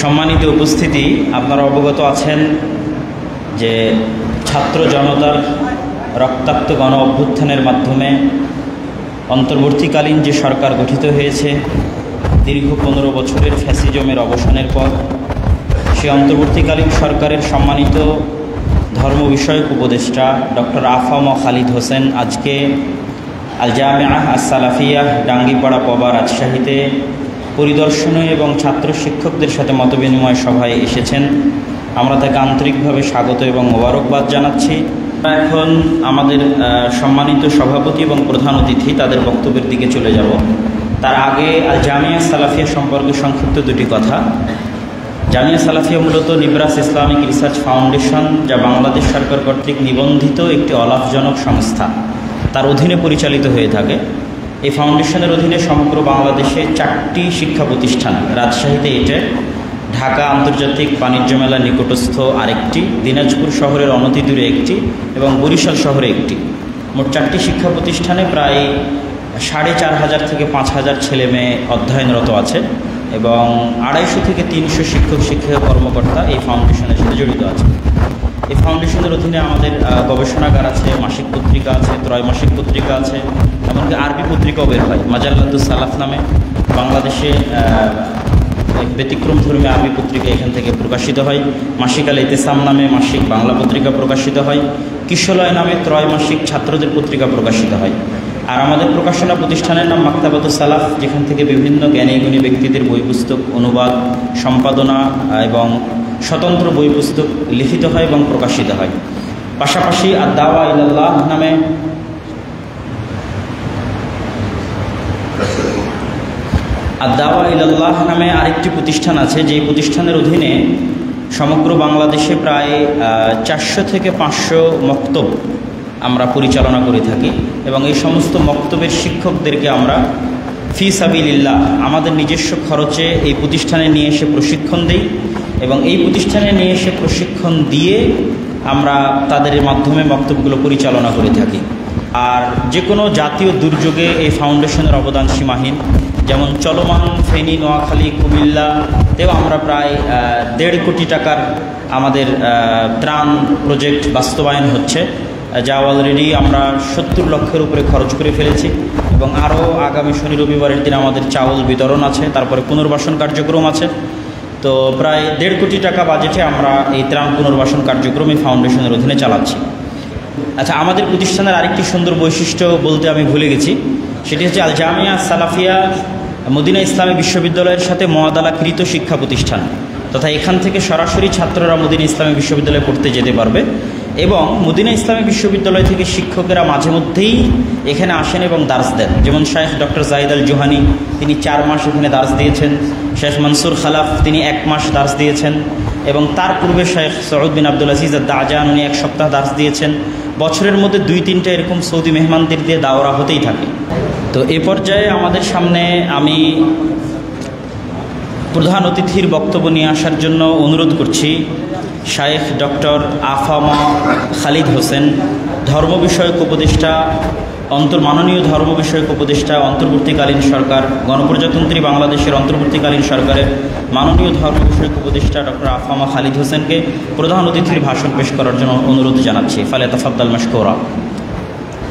সম্মানিত উপস্থিতি, আপনারা অবগত আছেন যে ছাত্র জনতার রক্তাক্ত গণ অভ্যুত্থানের মাধ্যমে অন্তর্বর্তীকালীন যে সরকার গঠিত হয়েছে দীর্ঘ 15 বছরের ফ্যাসিজমের অবসানের পর, সেই অন্তর্বর্তীকালীন সরকারের সম্মানিত ধর্ম বিষয়ক উপদেষ্টা ডক্টর আফামা খালিদ হোসেন আজকে আল জামিয়া আস-সালাফিয়া ডাঙ্গিপাড়া পবা রাজশাহীতে পরিদর্শনে এবং ছাত্র শিক্ষকদের সাথে মতবিনিময় সভায় এসেছেন। আমরা তাকে আন্তরিকভাবে স্বাগত এবং মোবারকবাদ জানাচ্ছি। এখন আমাদের সম্মানিত সভাপতি এবং প্রধান অতিথি তাদের বক্তব্যের দিকে চলে যাব। তার আগে আল জামিয়া সালাফিয়া সম্পর্কে সংক্ষিপ্ত দুটি কথা। জামিয়া সালাফিয়া মূলত নিবরাস ইসলামিক রিসার্চ ফাউন্ডেশন, যা বাংলাদেশ সরকার কর্তৃক নিবন্ধিত একটি অলাভজনক সংস্থা, তার অধীনে পরিচালিত হয়ে থাকে। এই ফাউন্ডেশনের অধীনে সমগ্র বাংলাদেশে 4টি শিক্ষা প্রতিষ্ঠান, রাজশাহীতে এটা, ঢাকা আন্তর্জাতিক বাণিজ্য মেলার নিকটস্থ আরেকটি, দিনাজপুর শহরের অনতিদূরে একটি এবং বরিশাল শহরে একটি, মোট 4টি শিক্ষা প্রতিষ্ঠানে প্রায় 4,500 থেকে 5,000 ছেলে মেয়ে অধ্যয়নরত আছে এবং 250 থেকে 300 শিক্ষক শিক্ষিকা কর্মকর্তা এই ফাউন্ডেশনের সাথে জড়িত আছে। এই ফাউন্ডেশনের অধীনে আমাদের গবেষণাগার আছে, মাসিক পত্রিকা আছে, ত্রৈমাসিক পত্রিকা আছে, এমনকি আরবি পত্রিকাও বের হয়। মাজাল্লাতুস সালাফ নামে বাংলাদেশে ব্যতিক্রম ধর্মী আরবি পত্রিকা এখান থেকে প্রকাশিত হয়। মাসিক আল ইতিসাম নামে মাসিক বাংলা পত্রিকা প্রকাশিত হয়। কিশলয় নামে ত্রৈমাসিক ছাত্রদের পত্রিকা প্রকাশিত হয়। আর আমাদের প্রকাশনা প্রতিষ্ঠানের নাম মাকতাবাতুস সালাফ, যেখান থেকে বিভিন্ন জ্ঞানী গুণী ব্যক্তিদের বই পুস্তক অনুবাদ, সম্পাদনা এবং স্বতন্ত্র বই পুস্তক লিখিত হয় এবং প্রকাশিত হয়। পাশাপাশি আদ-দাওয়া ইলাল্লাহ নামে আরেকটি প্রতিষ্ঠান আছে, যেই প্রতিষ্ঠানের অধীনে সমগ্র বাংলাদেশে প্রায় 400 থেকে 500 মক্তব আমরা পরিচালনা করে থাকি এবং এই সমস্ত মক্তবের শিক্ষকদেরকে আমরা ফি সাবিলিল্লাহ আমাদের নিজস্ব খরচে এই প্রতিষ্ঠানে নিয়ে এসে প্রশিক্ষণ দিই এবং এই প্রতিষ্ঠানে নিয়ে এসে প্রশিক্ষণ দিয়ে আমরা তাদের মাধ্যমে মক্তবগুলো পরিচালনা করে থাকি। আর যে কোনো জাতীয় দুর্যোগে এই ফাউন্ডেশনের অবদান সীমাহীন। যেমন চলমান ফেনী, নোয়াখালী, কুমিল্লাতেও আমরা প্রায় 1.5 কোটি টাকার আমাদের ত্রাণ প্রজেক্ট বাস্তবায়ন হচ্ছে, যা অলরেডি আমরা 70 লক্ষের উপরে খরচ করে ফেলেছি এবং আরও আগামী শনি রবিবারের দিন আমাদের চাউল বিতরণ আছে, তারপরে পুনর্বাসন কার্যক্রম আছে। তো প্রায় 1.5 কোটি টাকা বাজেটে আমরা এই ত্রাণ পুনর্বাসন কার্যক্রম এই ফাউন্ডেশনের অধীনে চালাচ্ছি। আচ্ছা, আমাদের প্রতিষ্ঠানের আরেকটি সুন্দর বৈশিষ্ট্য বলতে আমি ভুলে গেছি, সেটি হচ্ছে আল জামিয়া সালাফিয়া মদিনা ইসলামী বিশ্ববিদ্যালয়ের সাথে মুআদালাকৃত শিক্ষা প্রতিষ্ঠান, তথা এখান থেকে সরাসরি ছাত্ররা মদিনা ইসলামী বিশ্ববিদ্যালয়ে পড়তে যেতে পারবে এবং মদিনা ইসলামী বিশ্ববিদ্যালয় থেকে শিক্ষকেরা মাঝে মধ্যেই এখানে আসেন এবং দার্স দেন। যেমন শেখ ডক্টর জাহিদ আল জোহানি, তিনি 4 মাস এখানে দার্স দিয়েছেন। শেখ মনসুর খালাফ, তিনি 1 মাস দার্স দিয়েছেন এবং তার পূর্বে শেখ সৌদ বিন আব্দুল আজিজ আদ-দাজান, উনি 1 সপ্তাহ দার্স দিয়েছেন। বছরের মধ্যে 2-3টা এরকম সৌদি মেহমানদের দিয়ে দাওরা হতেই থাকে। তো এ পর্যায়ে আমাদের সামনে আমি প্রধান অতিথির বক্তব্য নিয়ে আসার জন্য অনুরোধ করছি শায়েখ ডক্টর আফামা খালিদ হোসেন, ধর্ম বিষয়ক উপদেষ্টা, মাননীয় ধর্ম বিষয়ক উপদেষ্টা, অন্তর্বর্তীকালীন সরকার, গণপ্রজাতন্ত্রী বাংলাদেশের অন্তর্বর্তীকালীন সরকারের মাননীয় ধর্ম বিষয়ক উপদেষ্টা ডক্টর আফামা খালিদ হোসেনকে প্রধান অতিথির ভাষণ পেশ করার জন্য অনুরোধ জানাচ্ছি। ফালিয়াতাফাদ্দাল মাশকুরা।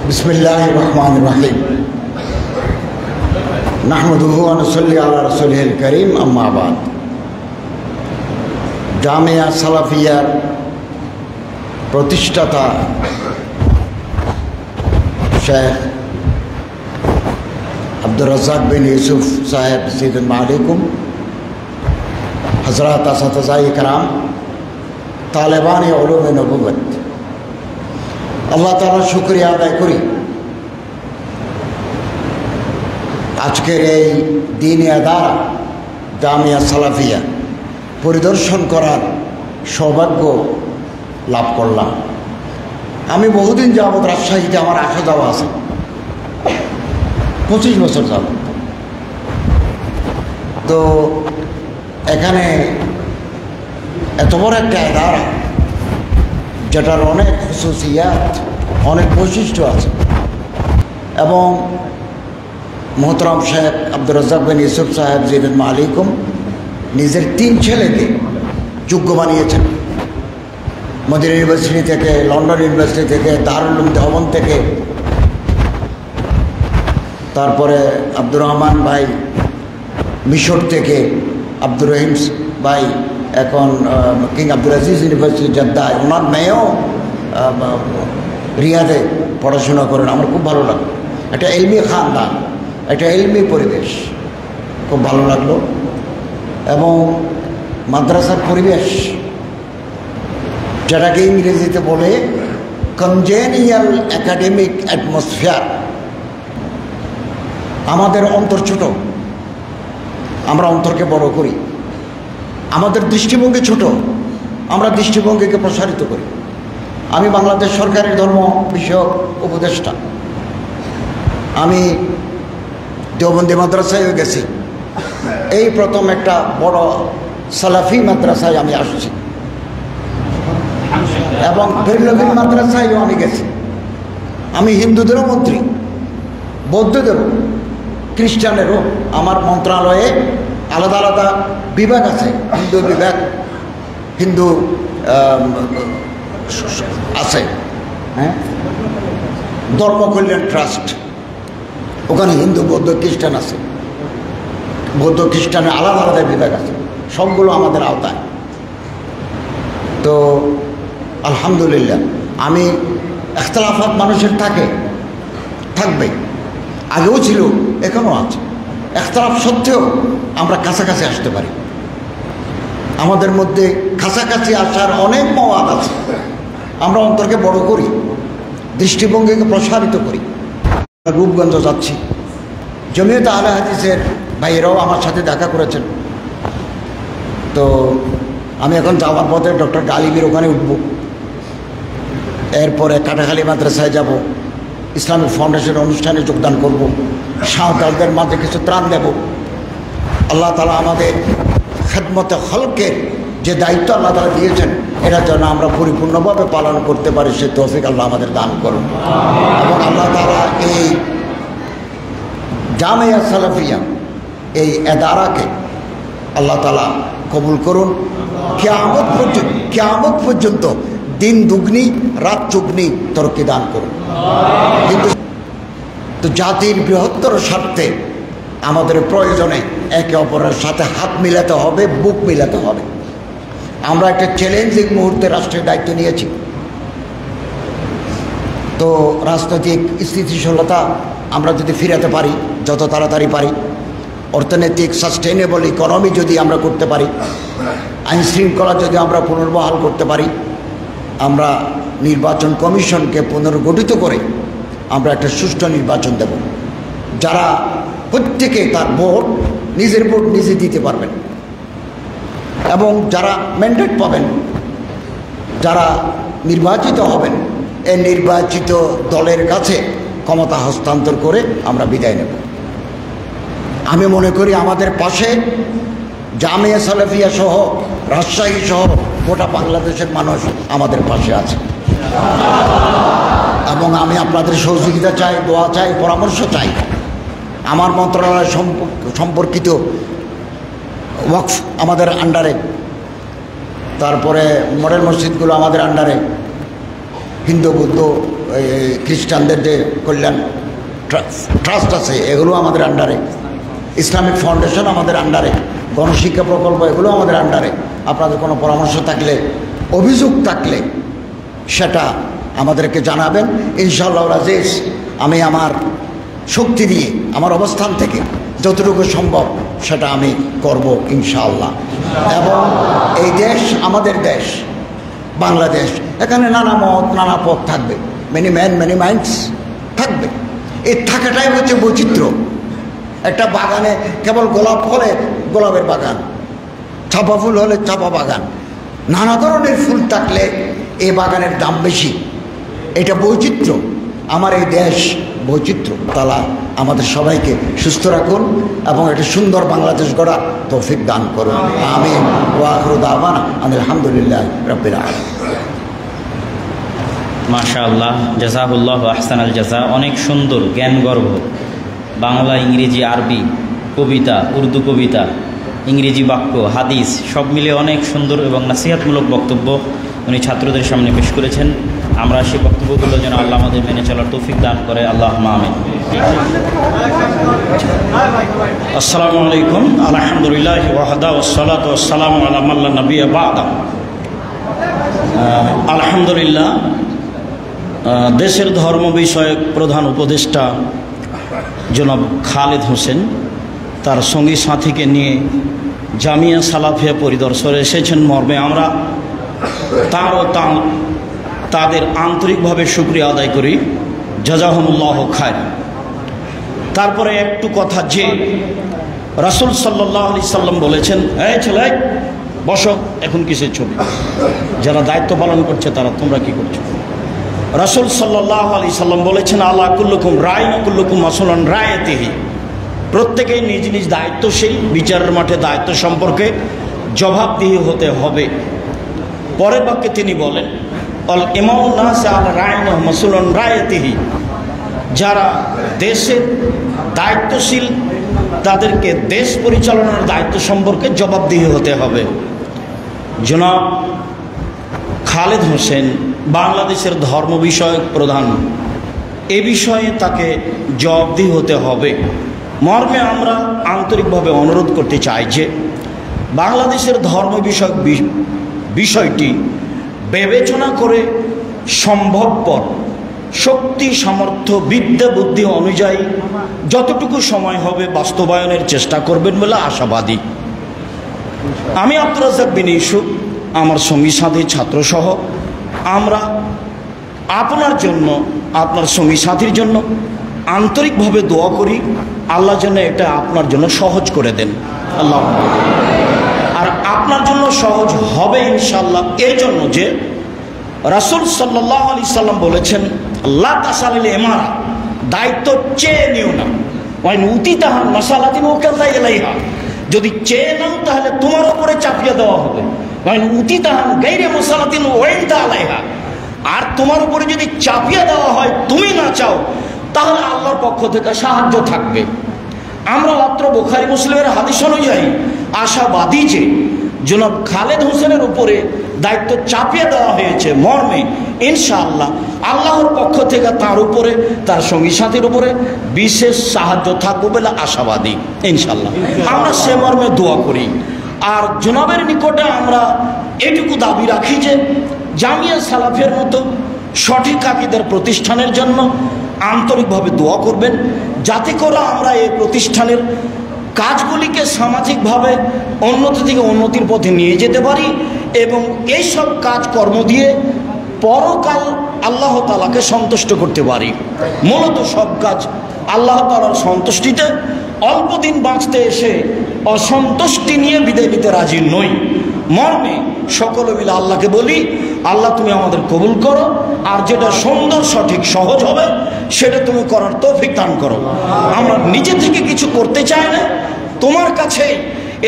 বিসমিল্লাহির রহমানির রহিম। নাহমাদুহু ওয়া নুসাল্লি আলা রাসূলিল কারীম, আম্মা বাদ। জামিয়া সালাফিয়ার প্রতিষ্ঠাতা শেখ আব্দুর রাজ্জাক বিন ইউসুফ সাহেব, আসসালামু আলাইকুম, হযরত আসাতিজায়ে কেরাম, তালেবানে উলুমে নবুয়ত, আল্লাহ তাআলার শুকরিয়া আদায় করি আজকের এই দ্বীনি আদারা জামিয়া সালাফিয়া পরিদর্শন করার সৌভাগ্য লাভ করলাম। আমি বহুদিন যাবৎ রাজশাহীতে আমার আসা যাওয়া আছে, 25 বছর যাবৎ। তো এখানে এত বড় একটা আদারা, যেটার অনেক খুসুসিয়াত, অনেক বৈশিষ্ট্য আছে এবং মোহতরম শেখ আব্দুর রাজ্জাক বিন ইউসুফ সাহেব, জিদুল মালিকুম, নিজের 3 ছেলেকে যোগ্য বানিয়েছেন। মদিনা ইউনিভার্সিটি থেকে, লন্ডন ইউনিভার্সিটি থেকে, দারুল উলুম দেওবন্দ থেকে, তারপরে আব্দুর রহমান ভাই মিশর থেকে, আব্দুর রহিম ভাই এখন কিং আব্দুল আজিজ ইউনিভার্সিটি জেদ্দায়, ওনার মেয়েও রিয়াদে পড়াশোনা করেন। আমার খুব ভালো লাগলো, একটা এলমি খানদান, একটা এলমি পরিবেশ, খুব ভালো লাগলো। এবং মাদ্রাসার পরিবেশ, যেটাকে ইংরেজিতে বলে কনজেনিয়াল একাডেমিক অ্যাটমসফিয়ার। আমাদের অন্তর ছোট, আমরা অন্তরকে বড় করি। আমাদের দৃষ্টিভঙ্গি ছোট, আমরা দৃষ্টিভঙ্গিকে প্রসারিত করি। আমি বাংলাদেশ সরকারের ধর্ম বিষয়ক উপদেষ্টা। আমি দেওবন্দি মাদ্রাসায়ও গেছি। এই প্রথম একটা বড় সালাফি মাদ্রাসায় আমি আসছি, এবং বেরলভী মাদ্রাসায়ও আমি গেছি। আমি হিন্দুদেরও মন্ত্রী, বৌদ্ধদেরও, খ্রিস্টানেরও। আমার মন্ত্রণালয়ে আলাদা আলাদা বিভাগ আছে। হিন্দু বিভাগ, হিন্দু আছে, হ্যাঁ, ধর্ম কল্যাণ ট্রাস্ট, ওখানে হিন্দু, বৌদ্ধ, খ্রিস্টান আছে। বৌদ্ধ খ্রিস্টানের আলাদা আলাদা বিভাগ আছে, সবগুলো আমাদের আওতায়। তো আলহামদুলিল্লাহ, আমি ইখতিলাফাত মানুষের থাকবে, আগেও ছিল, এখনও আছে। ইখতিলাফ সত্ত্বেও আমরা কাছাকাছি আসতে পারি। আমাদের মধ্যে কাছাকাছি আসার অনেক মওয়াদ আছে। আমরা অন্তরকে বড় করি, দৃষ্টিভঙ্গিকে প্রসারিত করি। রূপগঞ্জ যাচ্ছি, জমিয়ত আহলে হাদিসের ভাইয়েরাও আমার সাথে দেখা করেছেন। তো আমি এখন যাওয়ার পথে ডক্টর গালিবের ওখানে উঠব, এরপরে কাটাখালী মাদ্রাসায় যাব, ইসলামিক ফাউন্ডেশনের অনুষ্ঠানে যোগদান করব, সাঁওতালদের মাঝে কিছু ত্রাণ দেব। আল্লাহ তাআলা আমাদের খেদমতে খলকের যে দায়িত্ব আল্লাহ তাআলা দিয়েছেন, এটা যেন আমরা পরিপূর্ণভাবে পালন করতে পারি, সে তৌফিক আল্লাহ আমাদের দান করুন। এবং আল্লাহ তাআলা এই জামিয়া সালাফিয়া, এই এদারাকে আল্লাহ তাআলা কবুল করুন। কিয়ামত পর্যন্ত দিন দুগ্নি রাত চুগ্নি তরক্কি দান করুন। কিন্তু তো জাতির বৃহত্তর স্বার্থে আমাদের প্রয়োজনে একে অপরের সাথে হাত মিলাতে হবে, বুক মিলাতে হবে। আমরা একটা চ্যালেঞ্জিং মুহূর্তে রাষ্ট্রের দায়িত্ব নিয়েছি। তো রাজনৈতিক স্থিতিশীলতা আমরা যদি ফিরাতে পারি, যত তাড়াতাড়ি পারি, অর্থনৈতিক সাস্টেনেবল ইকোনমি যদি আমরা করতে পারি, আইন শৃঙ্খলা যদি আমরা পুনর্বহাল করতে পারি, আমরা নির্বাচন কমিশনকে পুনর্গঠিত করে আমরা একটা সুষ্ঠু নির্বাচন দেব। যারা প্রত্যেকে তার ভোট, নিজের ভোট নিজে দিতে পারবেন, এবং যারা ম্যান্ডেট পাবেন, যারা নির্বাচিত হবেন, এই নির্বাচিত দলের কাছে ক্ষমতা হস্তান্তর করে আমরা বিদায় নেব। আমি মনে করি আমাদের পাশে জামিয়া সালাফিয়া সহ, রাজশাহী সহ গোটা বাংলাদেশের মানুষ আমাদের পাশে আছে। এবং আমি আপনাদের সহযোগিতা চাই, দোয়া চাই, পরামর্শ চাই। আমার মন্ত্রণালয় সম্পর্কিত ওয়াকফ আমাদের আন্ডারে, তারপরে মডেল মসজিদগুলো আমাদের আন্ডারে, হিন্দু, বৌদ্ধ, খ্রিস্টানদের যে কল্যাণ ট্রাস্ট আছে এগুলো আমাদের আন্ডারে, ইসলামিক ফাউন্ডেশন আমাদের আন্ডারে, গণশিক্ষা প্রকল্প এগুলো আমাদের আন্ডারে। আপনাদের কোনো পরামর্শ থাকলে, অভিযোগ থাকলে সেটা আমাদেরকে জানাবেন। ইনশাআল্লাহ রাজিজ, আমি আমার শক্তি দিয়ে, আমার অবস্থান থেকে যতটুকু সম্ভব সেটা আমি করব ইনশাআল্লাহ। এবং এই দেশ আমাদের দেশ, বাংলাদেশ, এখানে নানা মত, নানা পথ থাকবে, মেনি ম্যান মেনি মাইন্ডস থাকবে। এই থাকাটাই হচ্ছে বৈচিত্র্য। একটা বাগানে কেবল গোলাপ হলে গোলাপের বাগান, চাপা ফুল হলে চাপা বাগান, নানা ধরনের ফুল থাকলে এই বাগানের দাম বেশি। এটা বৈচিত্র্য। আমার এই দেশ বৈচিত্র্য। তাআলা আমাদের সবাইকে সুস্থ রাখুন এবং একটা সুন্দর বাংলাদেশ গড়ার তৌফিক দান করুন। আমিন। ওয়া আখিরু দাওয়ানা আলহামদুলিল্লাহি রাব্বিল আলামিন। মাশাআল্লাহ, জাযাকুল্লাহু আহসানাল জাযা। অনেক সুন্দর জ্ঞানগর্ভ বাংলা, ইংরেজি, আরবি কবিতা, উর্দু কবিতা ইংরেজি বাক্য, হাদিস সব মিলে অনেক সুন্দর এবং নাসিহাতমূলক বক্তব্য উনি ছাত্রদের সামনে পেশ করেছেন। আমরা সেই বক্তব্যগুলো যেন আল্লাহ আমাদের মেনে চলার তৌফিক দান করে, আল্লাহুম্মা আমিন। আসসালামু আলাইকুম। আলহামদুলিল্লাহ ওয়াহদা ওয়াসসালাতু ওয়াসসালামু আলা মান লা নাবিয়্যা বা'দা। আলহামদুলিল্লাহ, দেশের ধর্ম বিষয়ক প্রধান উপদেষ্টা জনাব খালেদ হোসেন তার সঙ্গী সাথীকে নিয়ে জামিয়া সালাফিয়া পরিদর্শনে এসেছেন মর্মে আমরা তাদের আন্তরিকভাবে শুকরিয়া আদায় করি। জাযাহুমুল্লাহু খায়র। তারপরে একটু কথা, যে রাসূল সাল্লাল্লাহু আলাইহি সাল্লাম বলেছেন, এই ছেলে বসো, এখন কিসের ছবি? যারা দায়িত্ব পালন করছে তারা, তোমরা কি করছো? রাসূল সাল্লাল্লাহু আলাইহি সাল্লাম বলেছেন, আলা কুল্লুকুম রাইন কুল্লুকুম মাসউলুন রায়াতিহি। প্রত্যেকেই নিজ নিজ দায়িত্বশীল, বিচারের মাঠে দায়িত্ব সম্পর্কে জবাবদিহি হতে হবে। পরের বাক্যে তিনি বলেন, অল ইমামুন নাস আলা রাইন ওয়া মাসউলুন রায়াতিহি। যারা দেশের দায়িত্বশীল তাদেরকে দেশ পরিচালনার দায়িত্ব সম্পর্কে জবাবদিহি হতে হবে। জনাব খালেদ হোসেন বাংলাদেশের ধর্ম বিষয়ক প্রধান, এ বিষয়ে তাকে জবাবদিহি হতে হবে মর্মে আমরা আন্তরিকভাবে অনুরোধ করতে চাই যে বাংলাদেশের ধর্ম বিষয়ক বিষয়টি বিবেচনা করে সম্ভবপর শক্তি সামর্থ্য বিদ্যা বুদ্ধি অনুযায়ী যতটুকু সময় হবে বাস্তবায়নের চেষ্টা করবেন বলে আশাবাদী। আমি আব্দুর রাজ্জাক বিন ইউসুফ, আমার সঙ্গী সাথী ছাত্রসহ আমরা আপনার জন্য, আপনার সঙ্গী সাথীর জন্য আন্তরিকভাবে দোয়া করি, আল্লাহ যেন এটা আপনার জন্য সহজ করে দেন। আল্লাহ, আর আপনার জন্য সহজ হবে ইনশাআল্লাহ, এর জন্য যে রাসূল সাল্লাল্লাহু আলাইহি সাল্লাম বলেছেন, লা তাসালিল ইমারা, দায়িত্ব চেয়ে নিও না। ওয়াইন উতিতাহান মাসালাতিন ওয়াকাল্লা ইলাইহা, যদি চেয়ে নাও তাহলে তোমার উপরে চাপিয়ে দেওয়া হবে। ওয়াইন উতিতাহান গায়রে মাসালাতিন ওয়াইনতা আলাইহা, আর তোমার উপরে যদি চাপিয়ে দেওয়া হয় তুমি না চাও, তাহলে আল্লাহর পক্ষ থেকে সাহায্য থাকবে। আমরা মাত্র বুখারী মুসলিমের হাদিস অনুযায়ী আশাবাদী যে জনাব খালেদ হোসেনের উপরে দায়িত্ব চাপিয়ে দেওয়া হয়েছে মর্মে ইনশাআল্লাহ আল্লাহর পক্ষ থেকে তার উপরে, তার সঙ্গী সাথীর উপরে বিশেষ সাহায্য থাকবে বলে আশাবাদী ইনশাআল্লাহ। আমরা সে মর্মে দোয়া করি। আর জনাবের নিকটে আমরা এটুকু দাবি রাখি যে জামিয়া সালাফিয়ার মতো সঠিক আকীদার প্রতিষ্ঠানের জন্য আন্তরিকভাবে দোয়া করবেন, যাতে করে আমরা এই প্রতিষ্ঠানের কাজগুলিকে সামাজিকভাবে উন্নতি থেকে উন্নতির পথে নিয়ে যেতে পারি এবং এই সব কাজকর্ম দিয়ে পরকাল আল্লাহ তাআলাকে সন্তুষ্ট করতে পারি। মূলত সব কাজ আল্লাহ তাআলার সন্তুষ্টিতে, অল্প দিন বাঁচতে এসে অসন্তুষ্টি নিয়ে বিদায় নিতে রাজি নই মর্মে সকলে মিলে আল্লাহকে বলি, আল্লাহ তুমি আমাদের কবুল করো, আর যেটা সুন্দর সঠিক সহজ হবে সেটা তুমি করার তৌফিক দান করো। আমরা নিজে থেকে কিছু করতে চাই না, তোমার কাছে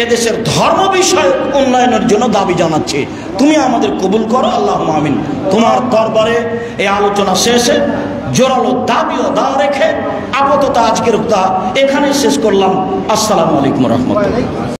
এদেশের ধর্ম বিষয়ক উন্নয়নের জন্য দাবি জানাচ্ছি, তুমি আমাদের কবুল করো, আল্লাহুম্মা আমিন। তোমার দরবারে এই আলোচনা শেষে জোরালো দাবি ও দাওয়া রেখে আপাতত আজকের এখানেই শেষ করলাম। আসসালামু আলাইকুম ওয়া রাহমাতুল্লাহ।